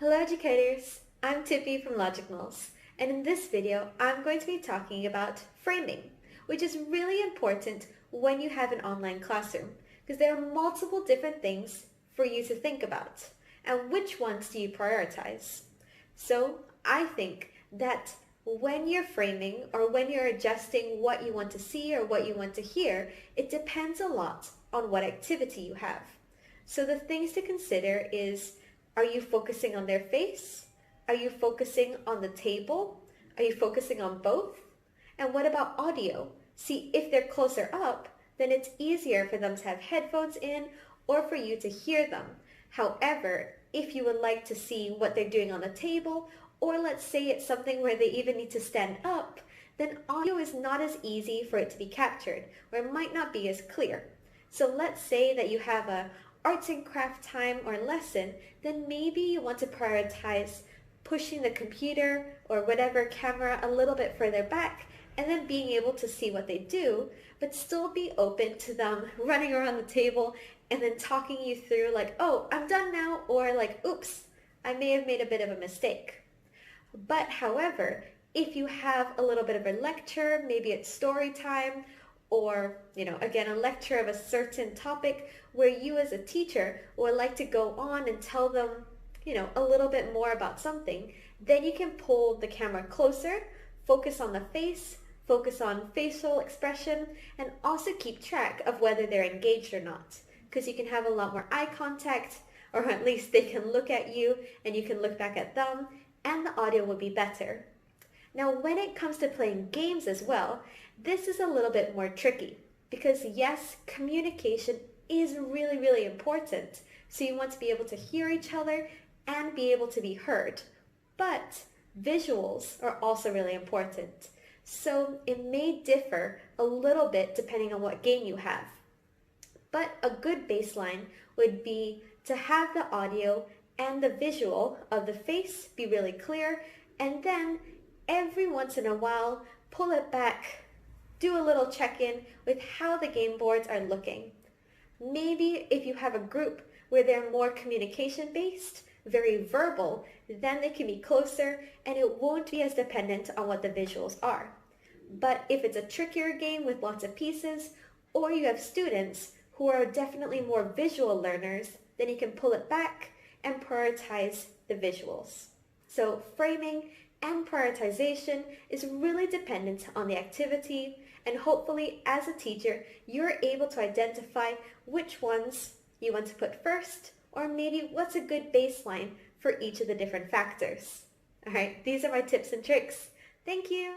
Hello educators, I'm Tippy from Logicals, and in this video I'm going to be talking about framing, which is really important when you have an online classroom because there are multiple different things for you to think about, and which ones do you prioritize? So I think that when you're framing or when you're adjusting what you want to see or what you want to hear, it depends a lot on what activity you have. So the things to consider is, are you focusing on their face? Are you focusing on the table? Are you focusing on both? And what about audio? See, if they're closer up, then it's easier for them to have headphones in or for you to hear them. However, if you would like to see what they're doing on the table, or let's say it's something where they even need to stand up, then audio is not as easy for it to be captured, or it might not be as clear. So let's say that you have a arts and craft time or lesson, then maybe you want to prioritize pushing the computer or whatever camera a little bit further back and then being able to see what they do, but still be open to them running around the table and then talking you through like, oh, I'm done now, or like, oops, I may have made a bit of a mistake. But however, if you have a little bit of a lecture, maybe it's story time, or, again, a lecture of a certain topic where you as a teacher would like to go on and tell them, a little bit more about something, then you can pull the camera closer, focus on the face, focus on facial expression, and also keep track of whether they're engaged or not. Because you can have a lot more eye contact, or at least they can look at you and you can look back at them, and the audio will be better. Now, when it comes to playing games as well, this is a little bit more tricky because yes, communication is really, really important. So you want to be able to hear each other and be able to be heard. But visuals are also really important. So it may differ a little bit depending on what game you have. But a good baseline would be to have the audio and the visual of the face be really clear, and then every once in a while, pull it back, do a little check-in with how the game boards are looking. Maybe if you have a group where they're more communication-based, very verbal, then they can be closer and it won't be as dependent on what the visuals are. But if it's a trickier game with lots of pieces, or you have students who are definitely more visual learners, then you can pull it back and prioritize the visuals. So framing and prioritization is really dependent on the activity, and hopefully as a teacher you're able to identify which ones you want to put first, or maybe what's a good baseline for each of the different factors. All right, these are my tips and tricks. Thank you.